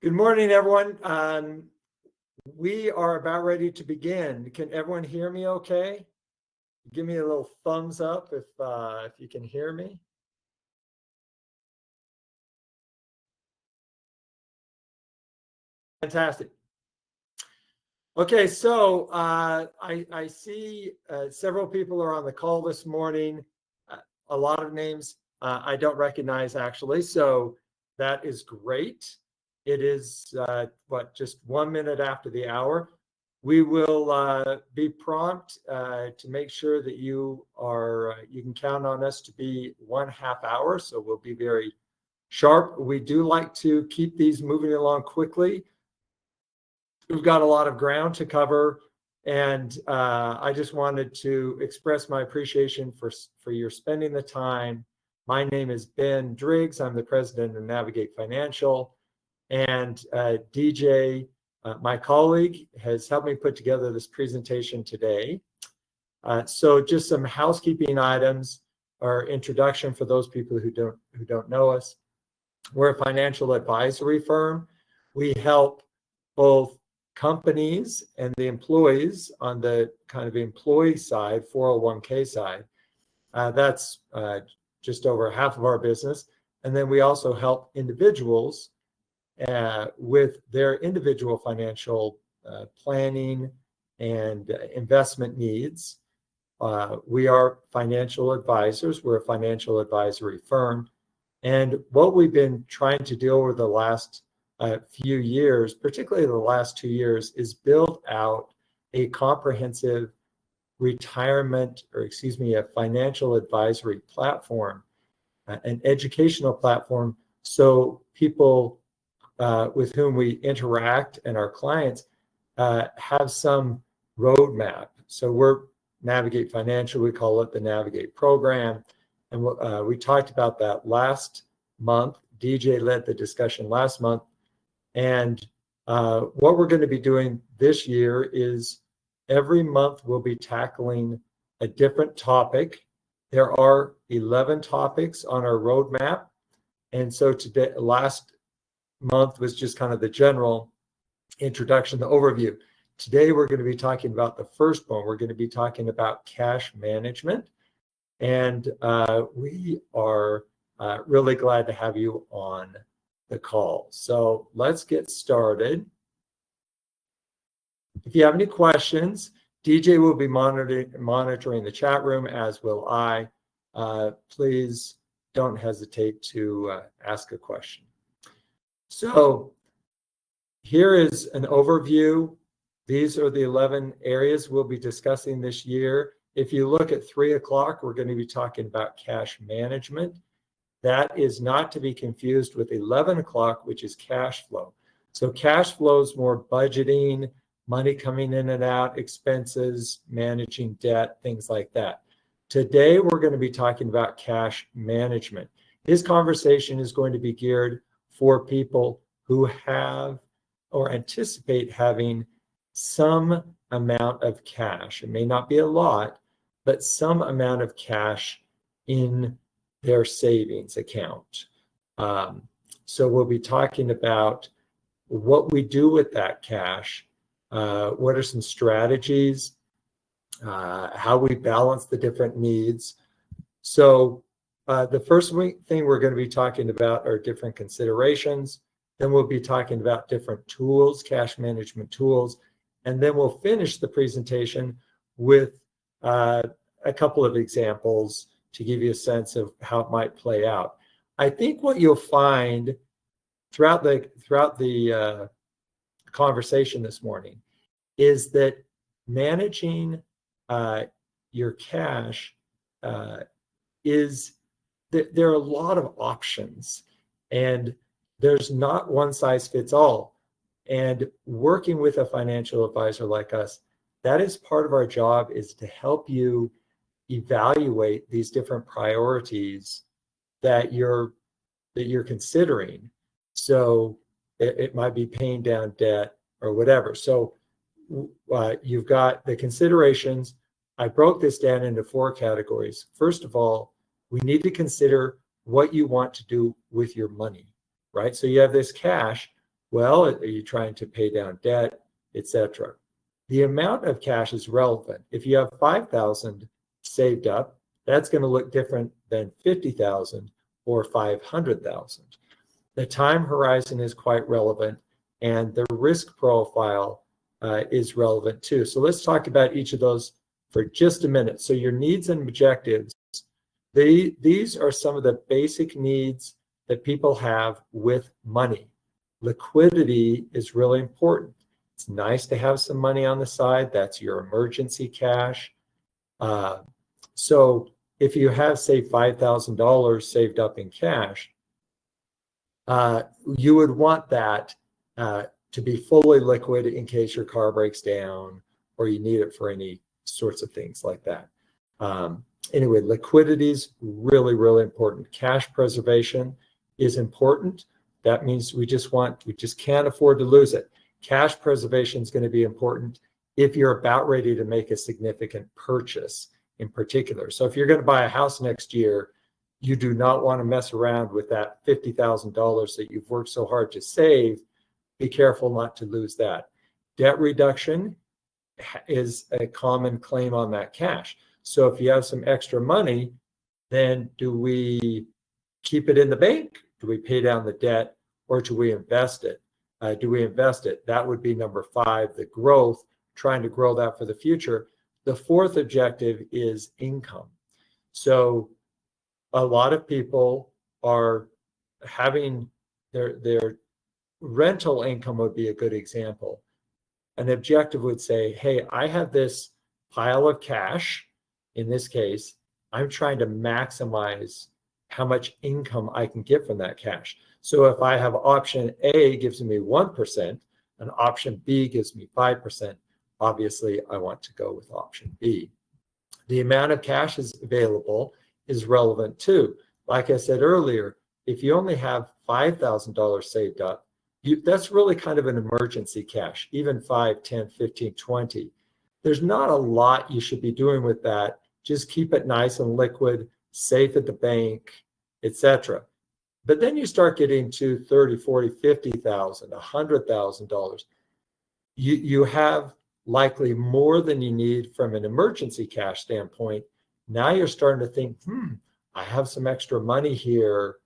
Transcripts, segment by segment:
Good morning, everyone. We are about ready to begin. Can everyone hear me okay? Give me a little thumbs up if you can hear me. Fantastic. Okay, so I see several people are on the call this morning. A lot of names I don't recognize actually, so that is great. It is just 1 minute after the hour. We will be prompt to make sure that you can count on us to be 1/2 hour, so we'll be very sharp. We do like to keep these moving along quickly. We've got a lot of ground to cover, and I just wanted to express my appreciation for your spending the time. My name is Ben Driggs. I'm the president of Navigate Financial, and DJ, my colleague, has helped me put together this presentation today. So just some housekeeping items or introduction for those people who don't know us. We're a financial advisory firm. We help both companies and the employees on the kind of employee side, 401k side. That's just over half of our business. And then we also help individuals with their individual financial planning and investment needs. We are financial advisors. We're a financial advisory firm. And what we've been trying to do over the last few years, particularly the last 2 years, is build out a comprehensive a financial advisory platform, an educational platform, so people with whom we interact and our clients have some roadmap. So we're Navigate Financial, we call it the Navigate program. And we talked about that last month. DJ led the discussion last month. And what we're going to be doing this year is every month we'll be tackling a different topic. There are 11 topics on our roadmap. And so today, last month was just kind of the general introduction, the overview. Today, we're going to be talking about the first one. We're going to be talking about cash management. And we are really glad to have you on the call. So let's get started. If you have any questions, DJ will be monitoring the chat room, as will I. Please don't hesitate to ask a question. So here is an overview. These are the 11 areas we'll be discussing this year. If you look at 3 o'clock, we're going to be talking about cash management. That is not to be confused with 11 o'clock, which is cash flow. So cash flow is more budgeting, money coming in and out, expenses, managing debt, things like that. Today, we're going to be talking about cash management. This conversation is going to be geared for people who have or anticipate having some amount of cash. It may not be a lot, but some amount of cash in their savings account. So we'll be talking about what we do with that cash, what are some strategies, how we balance the different needs. So the first thing we're going to be talking about are different considerations. Then we'll be talking about different tools, cash management tools. And then we'll finish the presentation with a couple of examples to give you a sense of how it might play out. I think what you'll find throughout the conversation this morning is that managing your cash there are a lot of options, and there's not one size fits all. And working with a financial advisor like us, that is part of our job, is to help you evaluate these different priorities that you're considering. So it might be paying down debt or whatever. So you've got the considerations. I broke this down into 4 categories. First of all, we need to consider what you want to do with your money, right? So you have this cash. Well, are you trying to pay down debt, etc.? The amount of cash is relevant. If you have 5,000 saved up, that's going to look different than 50,000 or 500,000. The time horizon is quite relevant, and the risk profile is relevant too. So let's talk about each of those for just a minute. So your needs and objectives, these are some of the basic needs that people have with money. Liquidity is really important. It's nice to have some money on the side. That's your emergency cash. So if you have, say, $5,000 saved up in cash, you would want that to be fully liquid in case your car breaks down or you need it for any sorts of things like that. Anyway, liquidity is really, really important. Cash preservation is important. That means we just can't afford to lose it. Cash preservation is going to be important if you're about ready to make a significant purchase in particular. So if you're going to buy a house next year, you do not want to mess around with that $50,000 that you've worked so hard to save. Be careful not to lose that. Debt reduction is a common claim on that cash. So if you have some extra money, then do we keep it in the bank? Do we pay down the debt, or do we invest it? Do we invest it? That would be number 5, the growth, trying to grow that for the future. The 4th objective is income. So a lot of people are having their rental income would be a good example. An objective would say, hey, I have this pile of cash. In this case, I'm trying to maximize how much income I can get from that cash. So if I have option A gives me 1% and option B gives me 5%, obviously I want to go with option B. The amount of cash is available is relevant too. Like I said earlier, if you only have $5,000 saved up, that's really kind of an emergency cash, even 5, 10, 15, 20. There's not a lot you should be doing with that. Just keep it nice and liquid, safe at the bank, etc. But then you start getting to 30, 40, 50,000, $100,000. You have likely more than you need from an emergency cash standpoint. Now you're starting to think, I have some extra money here.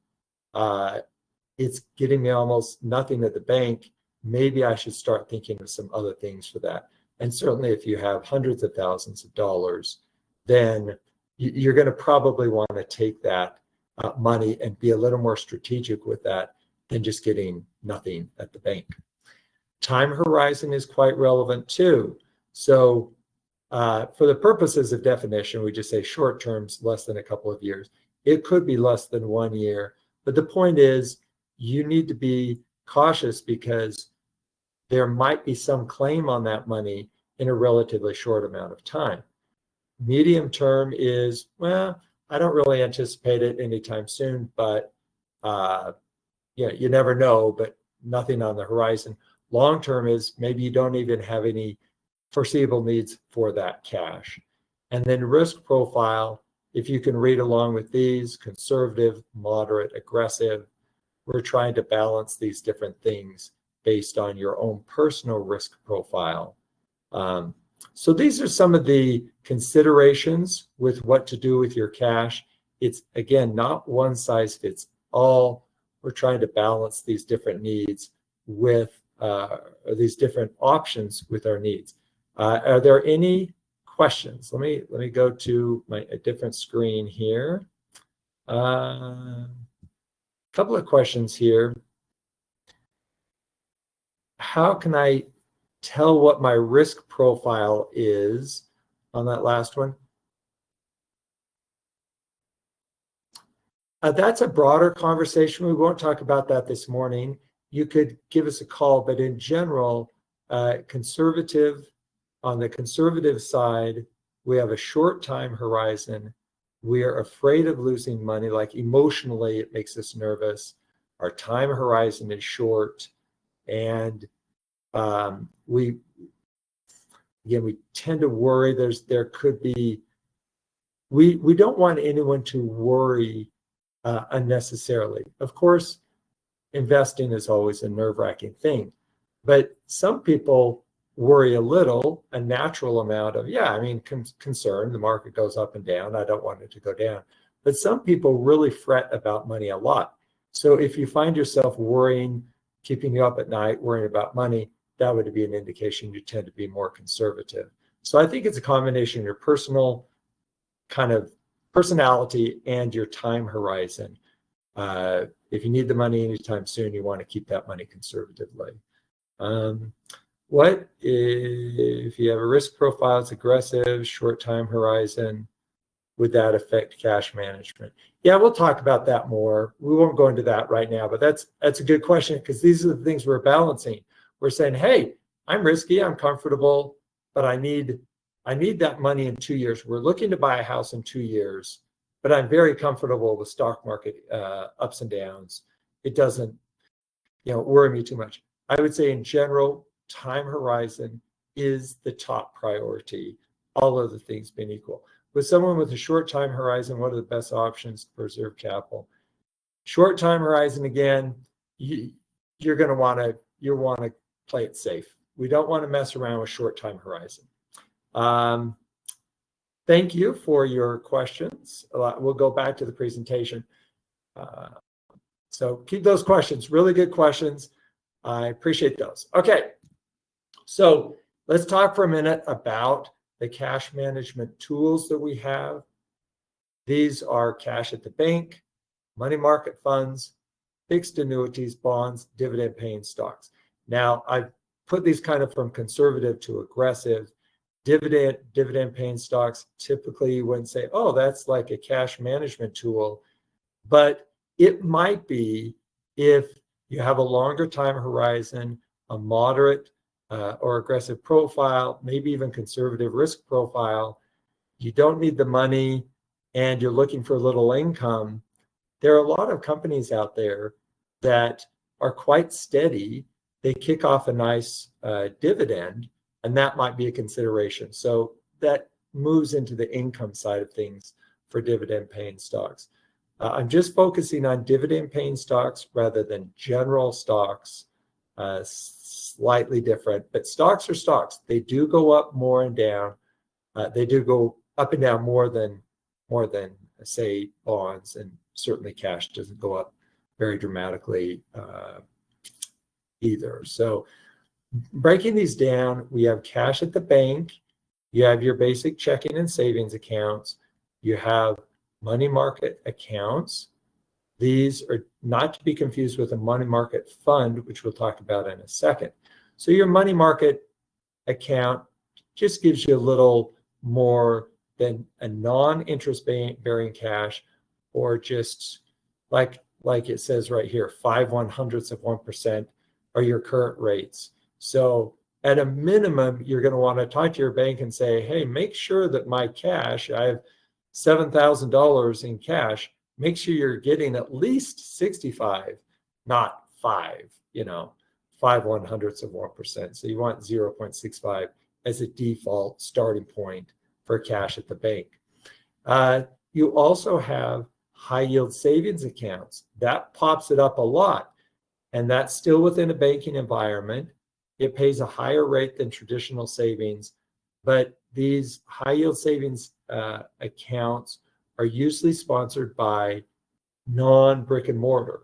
It's getting me almost nothing at the bank. Maybe I should start thinking of some other things for that. And certainly if you have hundreds of thousands of dollars, then you're going to probably want to take that money and be a little more strategic with that than just getting nothing at the bank. Time horizon is quite relevant too. So for the purposes of definition, we just say short terms, less than a couple of years. It could be less than 1 year. But the point is, you need to be cautious because there might be some claim on that money in a relatively short amount of time. Medium term is, well, I don't really anticipate it anytime soon, but you never know, but nothing on the horizon. Long term is maybe you don't even have any foreseeable needs for that cash. And then risk profile, if you can read along with these, conservative, moderate, aggressive, we're trying to balance these different things based on your own personal risk profile. So these are some of the considerations with what to do with your cash. It's, again, not one size fits all. We're trying to balance these different needs with these different options with our needs. Are there any questions? Let me go to a different screen here. Couple of questions here. How can I tell what my risk profile is on that last one? That's a broader conversation. We won't talk about that this morning. You could give us a call, but in general, on the conservative side, we have a short time horizon. We are afraid of losing money, like emotionally, it makes us nervous. Our time horizon is short, and we tend to worry. There could be, we don't want anyone to worry unnecessarily. Of course, investing is always a nerve-wracking thing. But some people worry a little, a natural amount of, yeah, I mean, concern. The market goes up and down. I don't want it to go down. But some people really fret about money a lot. So if you find yourself worrying, keeping you up at night, worrying about money, that would be an indication you tend to be more conservative. So I think it's a combination of your personal kind of personality and your time horizon. If you need the money anytime soon, you want to keep that money conservatively. What if you have a risk profile that's aggressive, short time horizon? Would that affect cash management? Yeah, we'll talk about that more. We won't go into that right now, but that's a good question, because these are the things we're balancing. We're saying, hey, I'm risky, I'm comfortable, but I need that money in 2 years. We're looking to buy a house in 2 years, but I'm very comfortable with stock market ups and downs. It doesn't, worry me too much. I would say in general, time horizon is the top priority, all other things being equal. With someone with a short time horizon, what are the best options to preserve capital? Short time horizon, again, you're going to want to play it safe. We don't want to mess around with short time horizon. Thank you for your questions. We'll go back to the presentation. So keep those questions, really good questions. I appreciate those. Okay, so let's talk for a minute about the cash management tools that we have. These are cash at the bank, money market funds, fixed annuities, bonds, dividend paying stocks. Now, I've put these kind of from conservative to aggressive. Dividend paying stocks, typically you wouldn't say, oh, that's like a cash management tool, but it might be if you have a longer time horizon, a moderate or aggressive profile, maybe even conservative risk profile. You don't need the money and you're looking for a little income. There are a lot of companies out there that are quite steady. They kick off a nice dividend, and that might be a consideration. So that moves into the income side of things for dividend paying stocks. I'm just focusing on dividend paying stocks rather than general stocks. Slightly different, but stocks are stocks. They do go up more and down. They do go up and down more than say bonds, and certainly cash doesn't go up very dramatically either. So breaking these down, we have cash at the bank, you have your basic checking and savings accounts, you have money market accounts. These are not to be confused with a money market fund, which we'll talk about in a second. So your money market account just gives you a little more than a non-interest bearing cash, or just like it says right here, 5/100% are your current rates. So at a minimum, you're going to want to talk to your bank and say, hey, make sure that my cash, I have $7,000 in cash, make sure you're getting at least 65, not 5, 5/100%. So you want 0.65 as a default starting point for cash at the bank. You also have high yield savings accounts. That pops it up a lot. And that's still within a banking environment. It pays a higher rate than traditional savings, but these high yield savings accounts are usually sponsored by non-brick and mortar.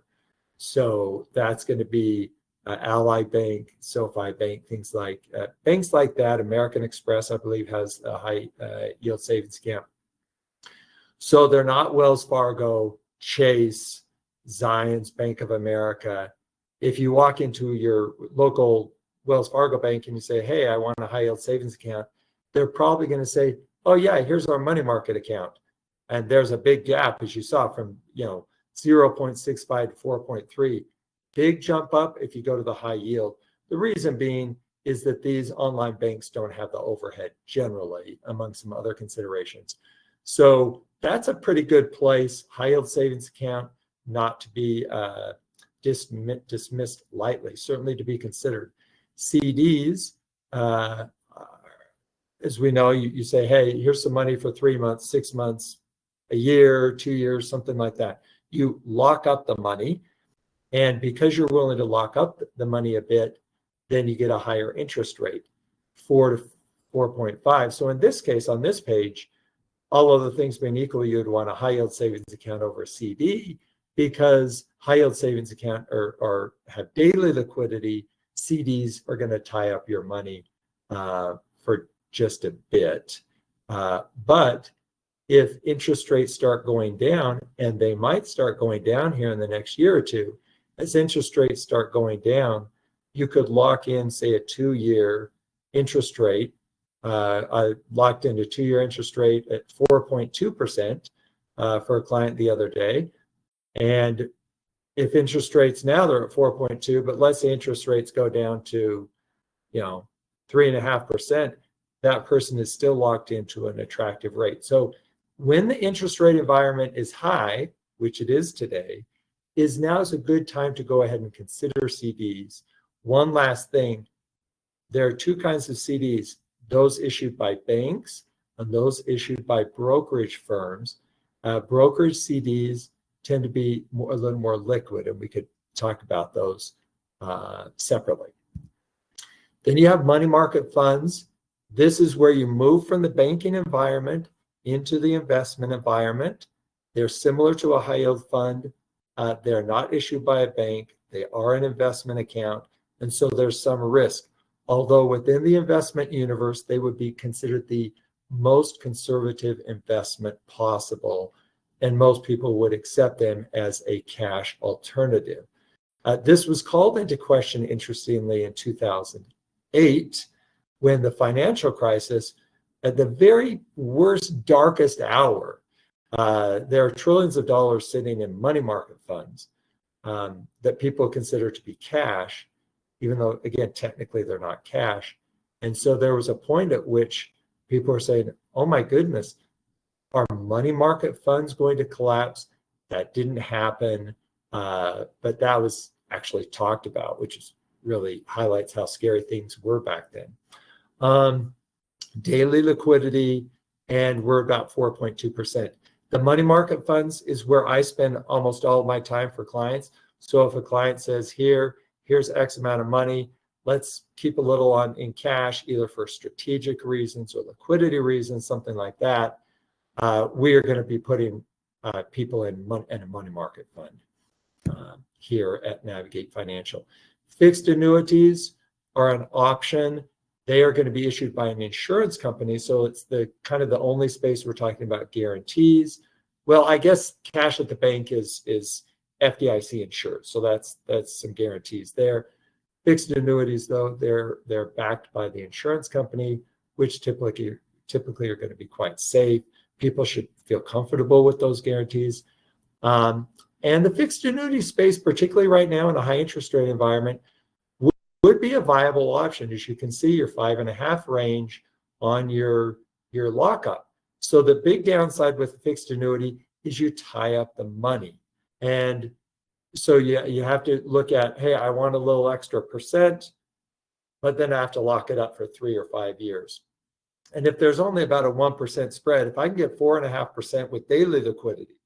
So that's going to be Ally Bank, SoFi Bank, things like banks like that. American Express, I believe, has a high yield savings account. So they're not Wells Fargo, Chase, Zions, Bank of America. If you walk into your local Wells Fargo bank and you say, hey, I want a high yield savings account, they're probably going to say, oh yeah, here's our money market account. And there's a big gap, as you saw, from 0.65 to 4.3. Big jump up if you go to the high yield. The reason being is that these online banks don't have the overhead generally, among some other considerations. So that's a pretty good place, high yield savings account, not to be dismissed lightly, certainly to be considered. CDs, as we know, you say, hey, here's some money for 3 months, 6 months, a year, 2 years, something like that. You lock up the money. And because you're willing to lock up the money a bit, then you get a higher interest rate, 4 to 4.5. So in this case, on this page, all other things being equal, you'd want a high yield savings account over a CD, because high yield savings account have daily liquidity. CDs are going to tie up your money for just a bit. But if interest rates start going down, and they might start going down here in the next year or two, as interest rates start going down, you could lock in, say, a 2-year interest rate. I locked in a 2-year interest rate at 4.2% for a client the other day. And if interest rates now, they're at 4.2, but let's say interest rates go down to, 3.5%, that person is still locked into an attractive rate. So when the interest rate environment is high, which it is today, now is a good time to go ahead and consider CDs. One last thing, there are two kinds of CDs, those issued by banks and those issued by brokerage firms. Brokerage CDs tend to be a little more liquid, and we could talk about those separately. Then you have money market funds. This is where you move from the banking environment into the investment environment. They're similar to a high yield fund. They're not issued by a bank. They are an investment account. And so there's some risk. Although within the investment universe, they would be considered the most conservative investment possible. And most people would accept them as a cash alternative. This was called into question, interestingly, in 2008, when the financial crisis, at the very worst, darkest hour, there are trillions of dollars sitting in money market funds that people consider to be cash, even though, again, technically they're not cash. And so there was a point at which people were saying, oh my goodness, are money market funds going to collapse? That didn't happen, but that was actually talked about, which is really highlights how scary things were back then. Daily liquidity, and we're about 4.2%. The money market funds is where I spend almost all of my time for clients. So if a client says, here's X amount of money, let's keep a little in cash, either for strategic reasons or liquidity reasons, something like that, we are going to be putting people in a money market fund here at Navigate Financial. Fixed annuities are an option. They are going to be issued by an insurance company. So it's the kind of the only space we're talking about guarantees. Well, I guess cash at the bank is FDIC insured. So that's some guarantees there. Fixed annuities, though, they're backed by the insurance company, which typically are going to be quite safe. People should feel comfortable with those guarantees. And the fixed annuity space, particularly right now in a high interest rate environment, would be a viable option. As you can see, your 5.5 range on your lockup. So the big downside with fixed annuity is you tie up the money. And so you have to look at, hey, I want a little extra percent, but then I have to lock it up for 3 or 5 years. And if there's only about a 1% spread, if I can get 4.5% with daily liquidity,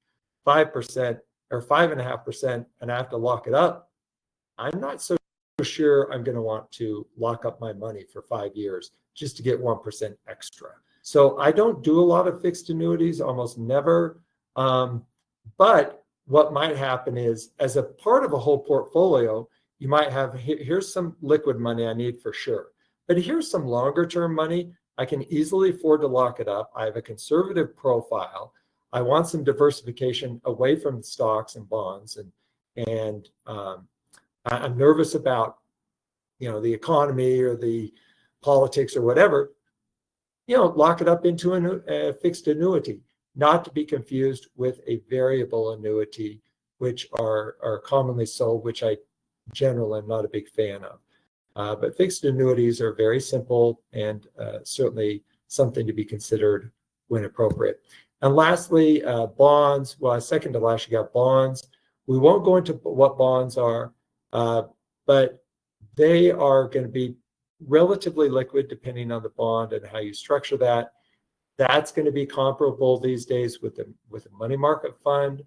5% or 5.5%, and I have to lock it up, I'm not so sure I'm going to want to lock up my money for 5 years just to get 1% extra. So I don't do a lot of fixed annuities, almost never. But what might happen is, as a part of a whole portfolio, you might have, here's some liquid money I need for sure, but here's some longer term money. I can easily afford to lock it up. I have a conservative profile. I want some diversification away from stocks and bonds, and I'm nervous about, the economy or the politics or whatever. Lock it up into a fixed annuity, not to be confused with a variable annuity, which are commonly sold, which I generally am not a big fan of. But fixed annuities are very simple and certainly something to be considered when appropriate. And lastly, bonds. Well, second to last, you got bonds. We won't go into what bonds are, but they are going to be relatively liquid depending on the bond and how you structure that. That's going to be comparable these days with a money market fund.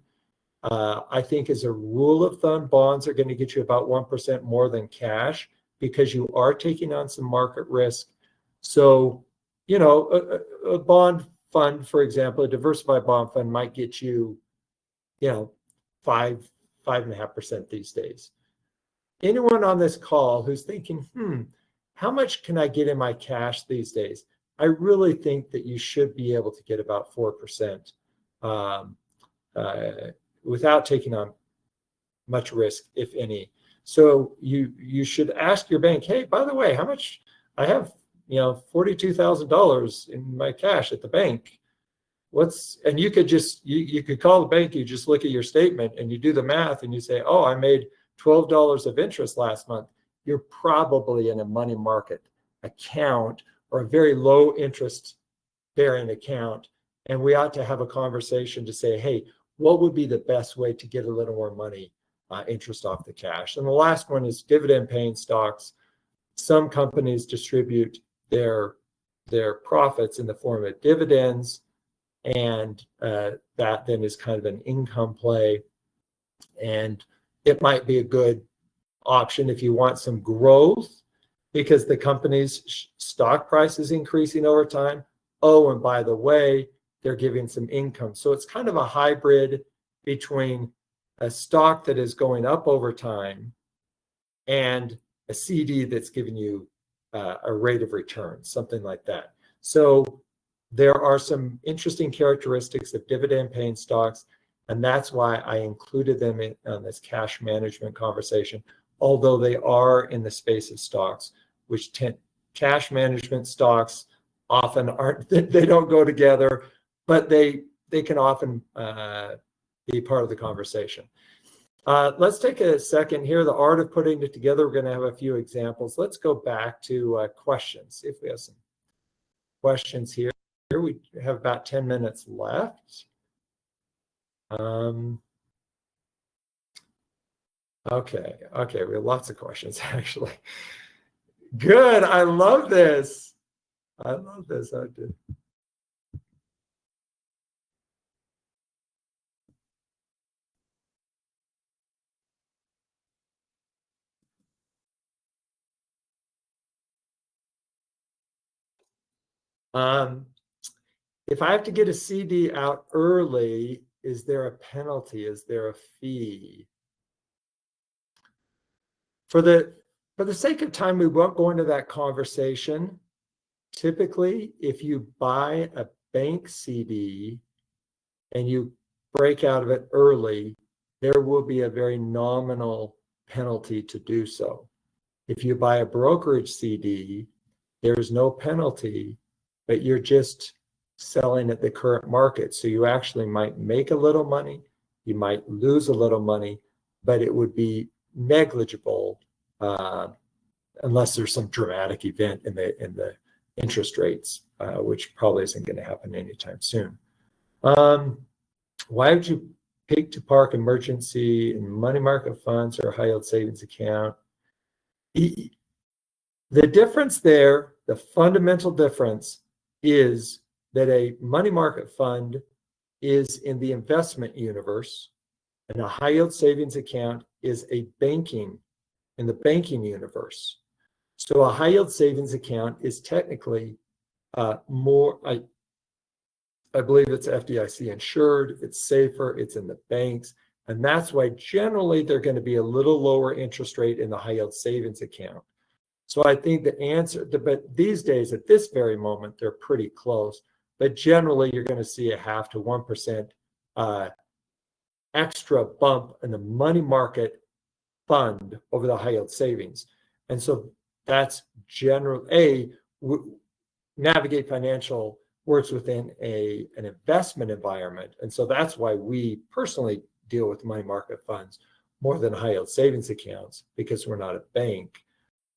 I think as a rule of thumb, bonds are going to get you about 1% more than cash because you are taking on some market risk. So, a bond fund, for example, a diversified bond fund might get you, 5.5% these days. Anyone on this call who's thinking, how much can I get in my cash these days? I really think that you should be able to get about 4% without taking on much risk, if any. So you should ask your bank, hey, by the way, how much I have, $42,000 in my cash at the bank. And you could just, you could call the bank, you just look at your statement and you do the math and you say, oh, I made $12 of interest last month. You're probably in a money market account or a very low interest bearing account. And we ought to have a conversation to say, hey, what would be the best way to get a little more money, interest off the cash? And the last one is dividend paying stocks. Some companies distribute their profits in the form of dividends, and that then is kind of an income play. And it might be a good option if you want some growth because the company's stock price is increasing over time. Oh, and by the way, they're giving some income. So it's kind of a hybrid between a stock that is going up over time and a CD that's giving you a rate of return, something like that. So there are some interesting characteristics of dividend paying stocks, and that's why I included them on this cash management conversation, although they are in the space of stocks, which cash management stocks often aren't, they don't go together, but they can often be part of the conversation. Let's take a second here. The art of putting it together. We're going to have a few examples. Let's go back to questions. See if we have some questions here. We have about 10 minutes left. Okay, we have lots of questions actually. Good, I love this. I love this. I did. If I have to get a CD out early, is there a penalty? Is there a fee? For the sake of time, we won't go into that conversation. Typically, if you buy a bank CD and you break out of it early, there will be a very nominal penalty to do so. If you buy a brokerage CD, there's no penalty, but you're just selling at the current market. So you actually might make a little money, you might lose a little money, but it would be negligible unless there's some dramatic event in the interest rates, which probably isn't going to happen anytime soon. Why would you pick to park emergency in money market funds or high yield savings account? The difference there, the fundamental difference, is that a money market fund is in the investment universe and a high yield savings account is in the banking universe. So a high yield savings account is technically more, I believe it's FDIC insured, it's safer, it's in the banks, and that's why generally they're going to be a little lower interest rate in the high yield savings account. So I think the answer, but these days at this very moment, they're pretty close. But generally, you're going to see a 0.5 to 1% extra bump in the money market fund over the high yield savings. And so that's Navigate Financial works within an investment environment. And so that's why we personally deal with money market funds more than high yield savings accounts, because we're not a bank.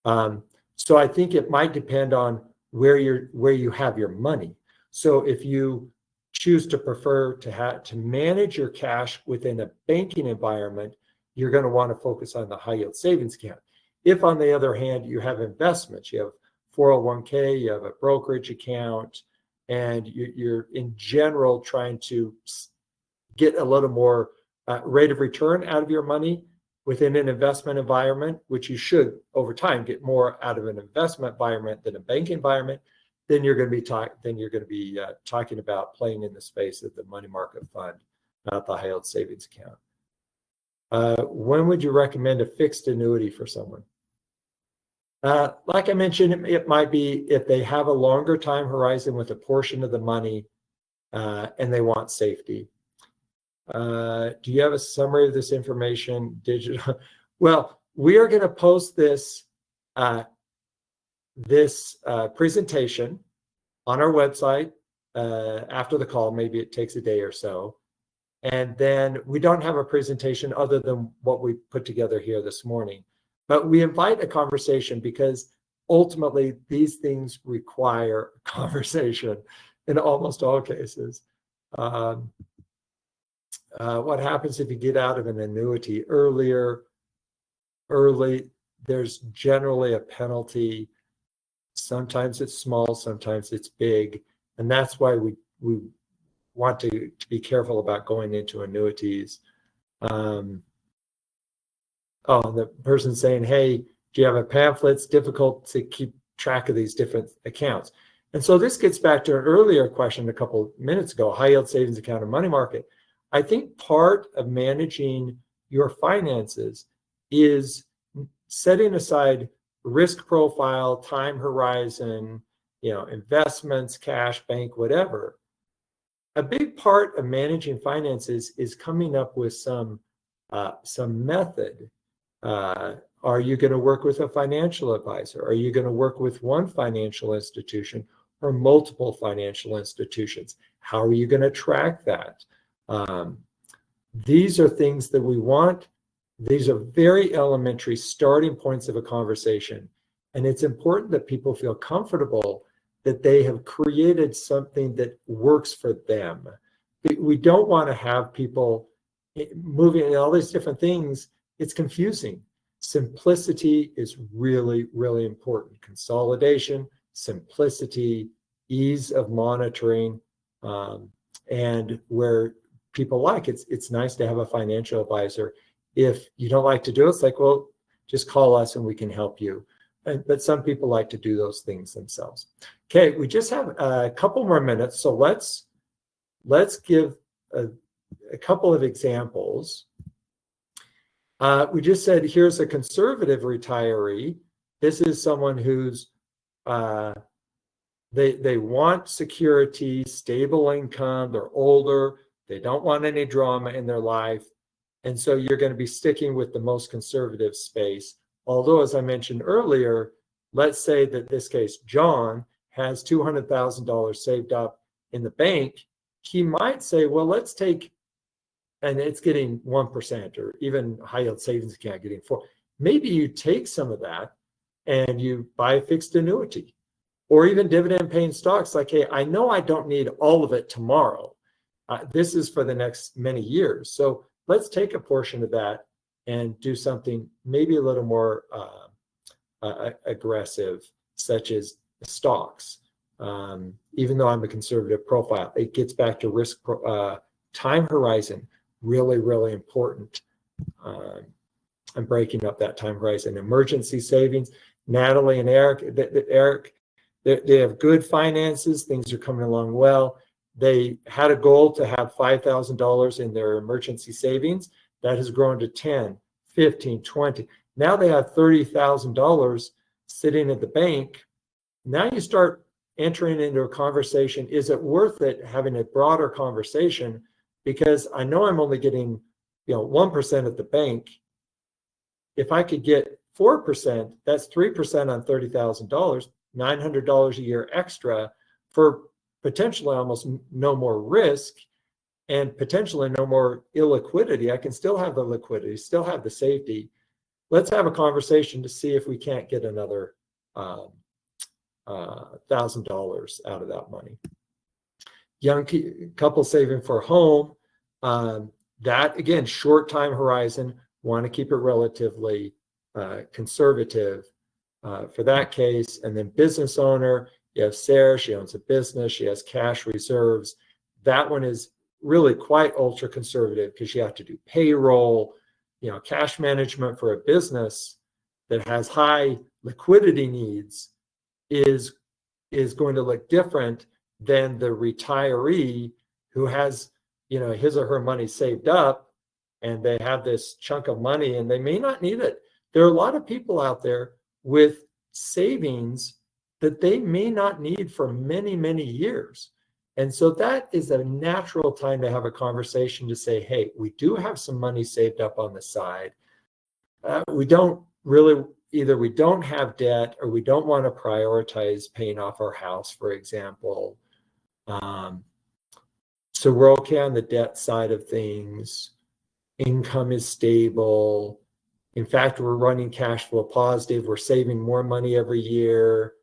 So I think it might depend on where you have your money. So if you choose to prefer to manage your cash within a banking environment, you're going to want to focus on the high yield savings account. If, on the other hand, you have investments, you have 401k, you have a brokerage account, and you're in general trying to get a little more rate of return out of your money within an investment environment, which you should over time get more out of an investment environment than a bank environment, then you're going to be talking about playing in the space of the money market fund, not the high yield savings account. When would you recommend a fixed annuity for someone? Like I mentioned, it might be if they have a longer time horizon with a portion of the money and they want safety. Do you have a summary of this information digital? Well, we are going to post this presentation on our website after the call. Maybe it takes a day or so. And then we don't have a presentation other than what we put together here this morning. But we invite a conversation because ultimately these things require conversation in almost all cases. What happens if you get out of an annuity early? There's generally a penalty. Sometimes it's small, sometimes it's big. And that's why we want to be careful about going into annuities. The person saying, hey, do you have a pamphlet? It's difficult to keep track of these different accounts. And so this gets back to an earlier question a couple of minutes ago, high yield savings account and money market. I think part of managing your finances is setting aside risk profile, time horizon, investments, cash, bank, whatever. A big part of managing finances is coming up with some method. Are you going to work with a financial advisor? Are you going to work with one financial institution or multiple financial institutions? How are you going to track that? These are things that we want. These are very elementary starting points of a conversation. And it's important that people feel comfortable that they have created something that works for them. We don't want to have people moving in all these different things. It's confusing. Simplicity is really, really important. Consolidation, simplicity, ease of monitoring, and where people it's nice to have a financial advisor. If you don't like to do it, it's like, well, just call us and we can help you. But some people like to do those things themselves. Okay, we just have a couple more minutes, so let's give a couple of examples. We just said, here's a conservative retiree. This is someone who's they want security, stable income, they're older, they don't want any drama in their life. And so you're going to be sticking with the most conservative space. Although, as I mentioned earlier, let's say that this case, John has $200,000 saved up in the bank. He might say, well, let's take, and it's getting 1%, or even high yield savings account getting 4%. Maybe you take some of that and you buy a fixed annuity, or even dividend paying stocks. Like, hey, I know I don't need all of it tomorrow. This is for the next many years. So let's take a portion of that and do something maybe a little more aggressive, such as stocks. Even though I'm a conservative profile, it gets back to risk time horizon. Really, really important. I'm breaking up that time horizon. Emergency savings. Natalie and Eric, they have good finances. Things are coming along well. They had a goal to have $5,000 in their emergency savings. That has grown to 10, 15, 20. Now they have $30,000 sitting at the bank. Now you start entering into a conversation. Is it worth it having a broader conversation? Because I know I'm only getting 1% at the bank. If I could get 4%, that's 3% on $30,000, $900 a year extra for potentially almost no more risk and potentially no more illiquidity. I can still have the liquidity, still have the safety. Let's have a conversation to see if we can't get another $1,000 out of that money. Young couple saving for a home, that again, short time horizon, want to keep it relatively conservative for that case. And then business owner, you have Sarah, she owns a business, she has cash reserves. That one is really quite ultra conservative because you have to do payroll, cash management for a business that has high liquidity needs is going to look different than the retiree who has, his or her money saved up and they have this chunk of money and they may not need it. There are a lot of people out there with savings that they may not need for many, many years. And so that is a natural time to have a conversation to say, hey, we do have some money saved up on the side. We don't really, either we don't have debt or we don't want to prioritize paying off our house, for example. So we're okay on the debt side of things. Income is stable. In fact, we're running cash flow positive. We're saving more money every year.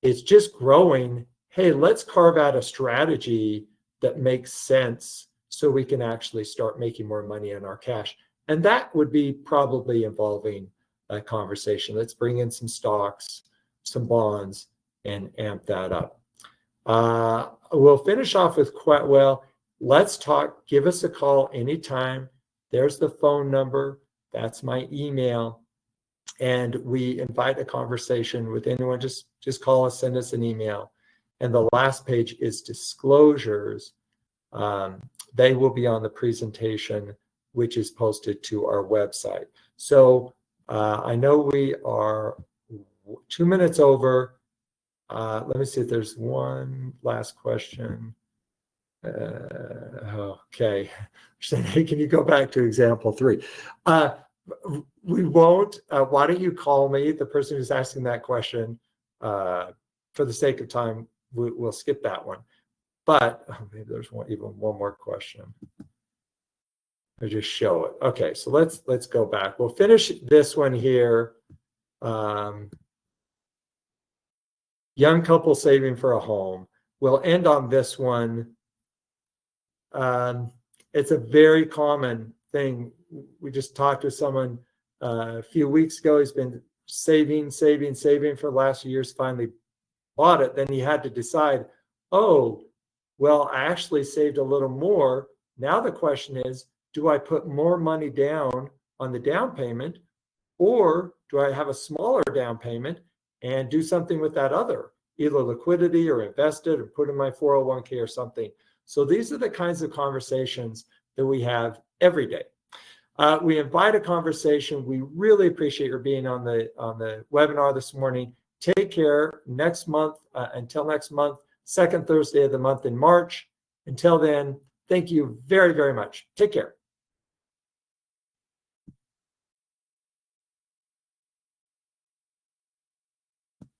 It's just growing. Hey, let's carve out a strategy that makes sense so we can actually start making more money on our cash. And that would be probably involving a conversation. Let's bring in some stocks, some bonds, and amp that up. We'll finish off with let's talk. Give us a call anytime. There's the phone number. That's my email. And we invite a conversation with anyone. Just call us, send us an email. And the last page is disclosures. They will be on the presentation, which is posted to our website. So I know we are 2 minutes over. Let me see if there's one last question. Okay. Hey, can you go back to example 3? We won't. Why don't you call me, the person who's asking that question? For the sake of time, we'll skip that one. But maybe there's even one more question. I'll just show it. Okay, so let's go back. We'll finish this one here. Young couple saving for a home. We'll end on this one. It's a very common thing. We just talked to someone a few weeks ago. He's been saving for the last few years, finally bought it. Then he had to decide, oh, well, I actually saved a little more. Now the question is, do I put more money down on the down payment, or do I have a smaller down payment and do something with that other, either liquidity or invest it or put in my 401k or something? So these are the kinds of conversations that we have every day. We invite a conversation. We really appreciate your being on the webinar this morning. Take care. Next month, until next month, second Thursday of the month in March. Until then, thank you very, very much. Take care.